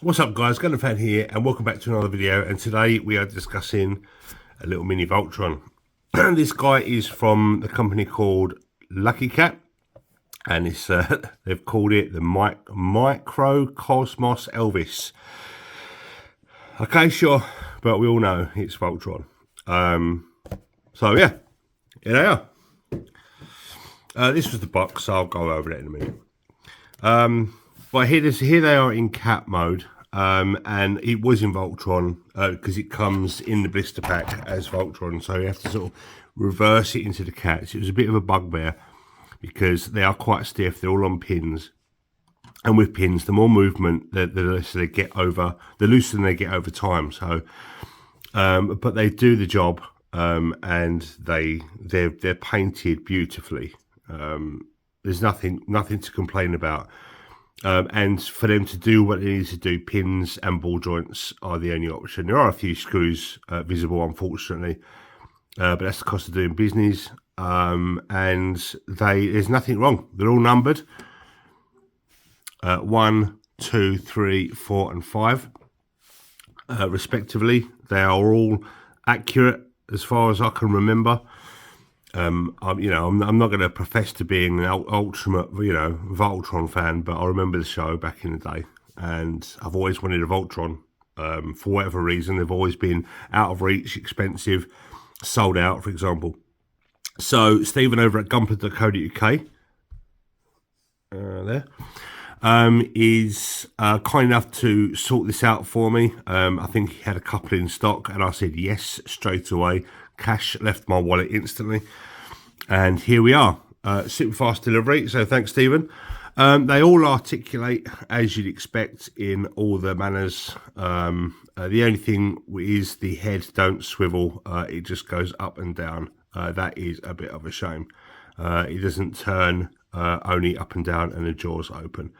What's up guys, GundamFan here and welcome back to another video, and today we are discussing a little mini Voltron. This guy is from the company called Lucky Cat, and it's they've called it the Microcosmos Elvis. Okay, sure, but we all know it's Voltron. So yeah, here they are. This was the box, so I'll go over that in a minute. But here they are in cat mode, and it was in Voltron because it comes in the blister pack as Voltron, so you have to sort of reverse it into the cats. It was a bit of a bugbear because they are quite stiff. They're all on pins, and with pins, the more movement, the less they get over, the looser they get over time. So, but they do the job, and they're painted beautifully. There's nothing to complain about. And for them to do what they need to do, pins and ball joints are the only option. There are a few screws visible, unfortunately, but that's the cost of doing business. And there's nothing wrong. They're all numbered. 1, 2, 3, 4, and 5, respectively. They are all accurate as far as I can remember. I'm not going to profess to being an ultimate, Voltron fan, but I remember the show back in the day, and I've always wanted a Voltron. For whatever reason, they've always been out of reach, expensive, sold out, for example. So Stephen over at gumper.co.uk, is kind enough to sort this out for me. I think he had a couple in stock, and I said yes straight away. Cash left my wallet instantly, and here we are. Super fast delivery, so thanks Stephen. They all articulate as you'd expect in all the manners. The only thing is the head don't swivel, it just goes up and down. That is a bit of a shame. It doesn't turn, only up and down, and the jaws open.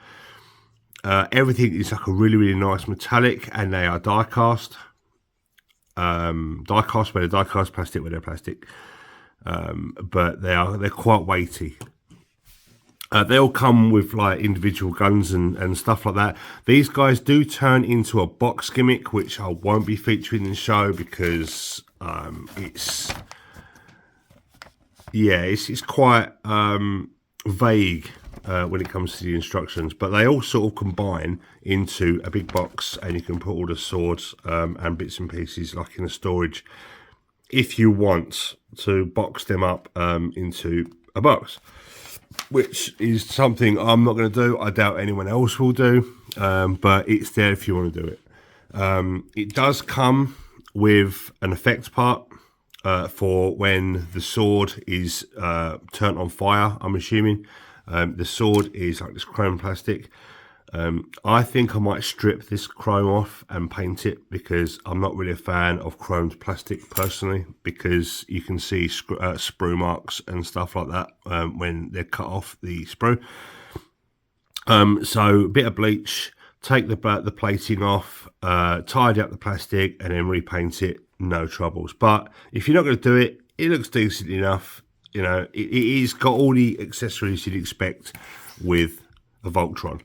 Everything is like a really nice metallic, and they are die cast. Die cast where they're die cast, plastic where they're plastic, but they're quite weighty. They all come with like individual guns and stuff like that. These guys do turn into a box gimmick, which I won't be featuring in the show because it's quite vague when it comes to the instructions, but they all sort of combine into a big box, and you can put all the swords and bits and pieces like in a storage if you want to box them up into a box, which is something I'm not going to do. I doubt anyone else will do, but it's there if you want to do it. It does come with an effect part for when the sword is turned on fire, I'm assuming. The sword is like this chrome plastic. I think I might strip this chrome off and paint it because I'm not really a fan of chromed plastic personally, because you can see sprue marks and stuff like that when they're cut off the sprue. So a bit of bleach, take the plating off, tidy up the plastic, and then repaint it, no troubles. But if you're not going to do it, it looks decent enough. You know, it's got all the accessories you'd expect with a Voltron.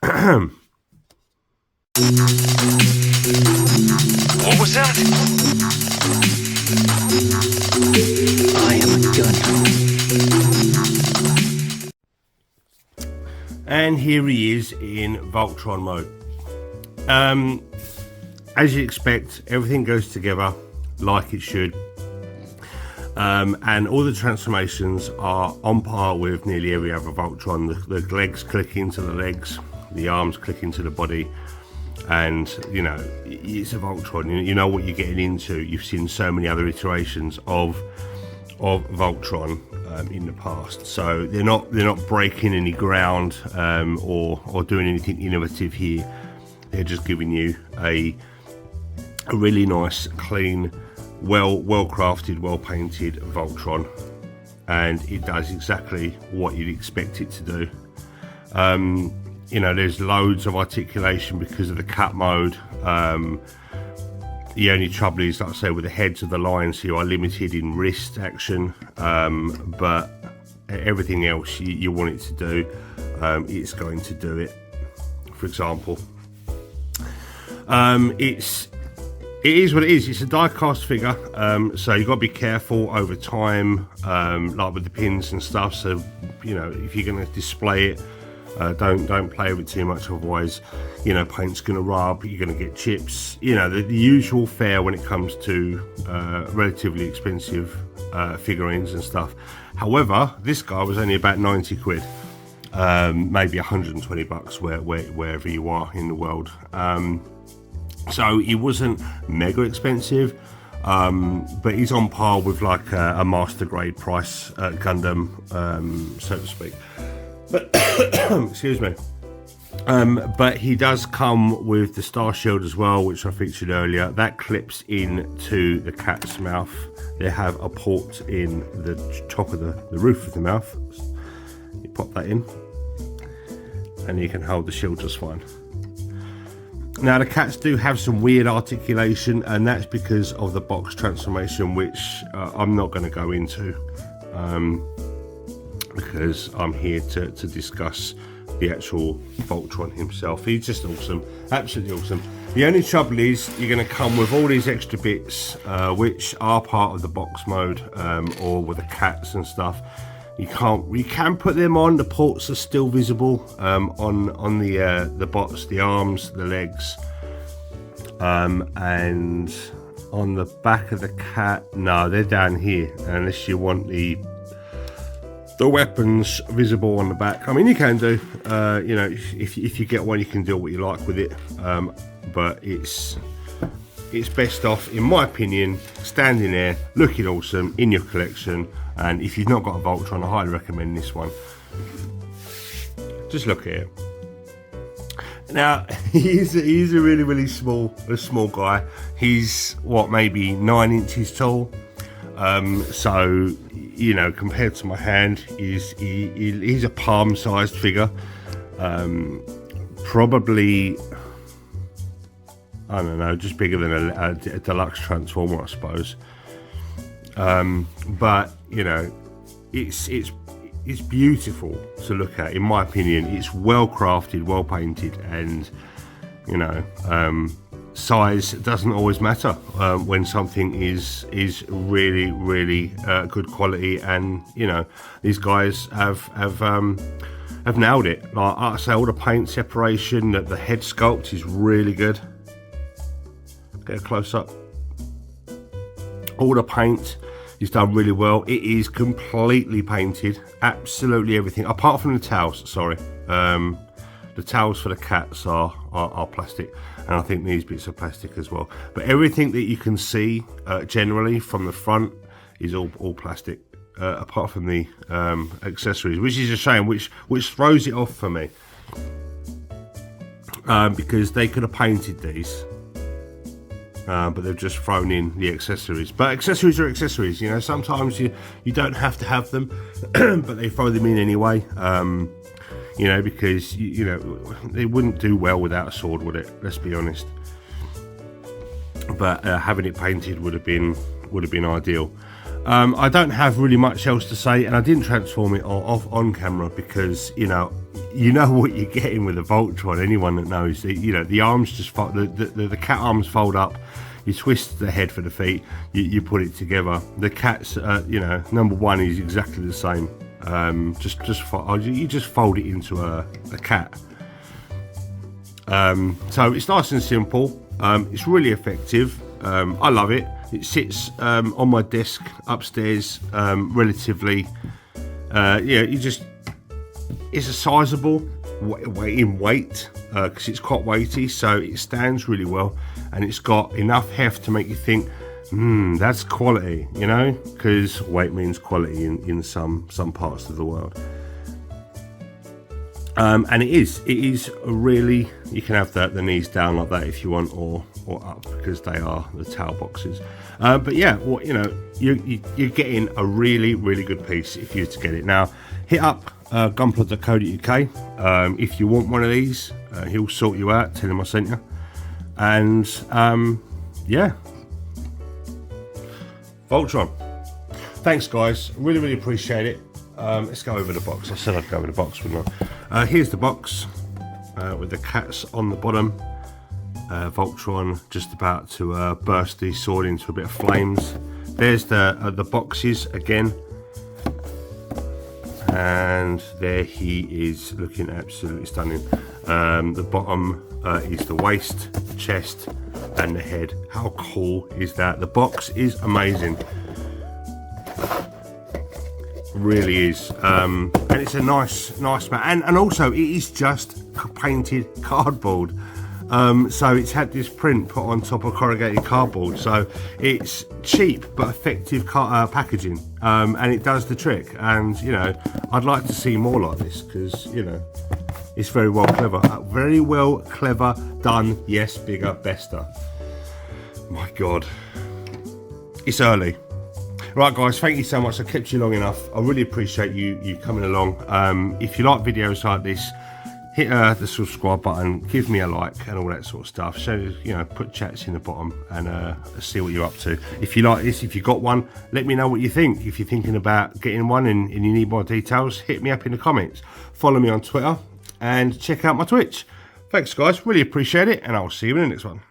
What was that? I am a gun. And here he is in Voltron mode. As you expect, everything goes together like it should. And all the transformations are on par with nearly every other Voltron. The legs click into the legs, the arms click into the body, and it's a Voltron. You know what you're getting into. You've seen so many other iterations of Voltron in the past, so they're not breaking any ground or doing anything innovative here. They're just giving you a really nice, clean, well crafted, well painted Voltron, and it does exactly what you'd expect it to do. There's loads of articulation because of the cat mode. The only trouble is, like I say, with the heads of the lions, you are limited in wrist action, but everything else you want it to do, it's going to do it. For example, It is what it is. It's a die-cast figure, so you've got to be careful over time, like with the pins and stuff. So, you know, if you're going to display it, don't play with it too much. Otherwise, you know, paint's going to rub. You're going to get chips. You know, the usual fare when it comes to relatively expensive figurines and stuff. However, this guy was only about 90 quid, maybe 120 bucks wherever you are in the world. So he wasn't mega expensive, but he's on par with like a master grade price Gundam, so to speak. But excuse me. But he does come with the star shield as well, which I featured earlier. That clips into the cat's mouth. They have a port in the top of the roof of the mouth. You pop that in, and you can hold the shield just fine. Now the cats do have some weird articulation, and that's because of the box transformation, which I'm not going to go into because I'm here to discuss the actual Voltron himself. He's just awesome, absolutely awesome. The only trouble is you're going to come with all these extra bits which are part of the box mode, or with the cats and stuff. You can put them on. The ports are still visible on the bots, the arms, the legs, and on the back of the cat. No, they're down here, unless you want the weapons visible on the back. I mean, you can do. You know, if you get one, you can do what you like with it. But it's best off, in my opinion, standing there looking awesome in your collection. And if you've not got a Voltron, I highly recommend this one. Just look at it. Now he's a really small guy. He's what, maybe 9 inches tall. So, you know, compared to my hand, he's a palm-sized figure. Probably, I don't know, just bigger than a deluxe Transformer, I suppose. But you know, it's beautiful to look at. In my opinion, it's well crafted, well painted, and you know, size doesn't always matter when something is really good quality. And you know, these guys have nailed it. Like I say, all the paint separation, that the head sculpt is really good. Get a close up. All the paint is done really well. It is completely painted, absolutely everything apart from the towels. Sorry, the towels for the cats are plastic, and I think these bits are plastic as well. But everything that you can see generally from the front is all plastic, apart from the accessories, which is a shame, which throws it off for me, because they could have painted these. But they've just thrown in the accessories. But accessories are accessories, you know. Sometimes you don't have to have them, but they throw them in anyway. You know, because you know, they wouldn't do well without a sword, would it? Let's be honest. But having it painted would have been ideal. I don't have really much else to say, and I didn't transform it off on camera because you know what you're getting with a Voltron. Anyone that knows, you know, the arms just fold, the cat arms fold up. You twist the head for the feet. You put it together. The cat's, you know, number one is exactly the same. You just fold it into a cat. So it's nice and simple. It's really effective. I love it. It sits on my desk upstairs, relatively. It's a sizable in weight because it's quite weighty, so it stands really well, and it's got enough heft to make you think, that's quality, you know, because weight means quality in some parts of the world. And it is really, you can have the knees down like that if you want, or up, because they are the towel boxes. But yeah, well, you know, you're getting a really good piece if you were to get it. Now hit up gunpla.co.uk if you want one of these. He'll sort you out, tell him I sent you. And yeah, Voltron, thanks guys, really appreciate it. Let's go over the box. I said I'd go over the box, wouldn't I? Here's the box with the cats on the bottom. Voltron just about to burst the sword into a bit of flames. There's the boxes again, and there he is, looking absolutely stunning. The bottom is the waist, the chest, and the head. How cool is that? The box is amazing, really is, and it's a nice mat, and also it is just painted cardboard. So it's had this print put on top of corrugated cardboard, so it's cheap but effective packaging, and it does the trick. And you know, I'd like to see more like this, because you know, it's very well clever done. Yes, bigger, bester. My God, it's early. Right guys, thank you so much. I kept you long enough. I really appreciate you coming along. If you like videos like this, hit the subscribe button, give me a like and all that sort of stuff. So, you know, put chats in the bottom and see what you're up to. If you like this, if you got one, let me know what you think. If you're thinking about getting one and you need more details, hit me up in the comments. Follow me on Twitter and check out my Twitch. Thanks guys, really appreciate it, and I'll see you in the next one.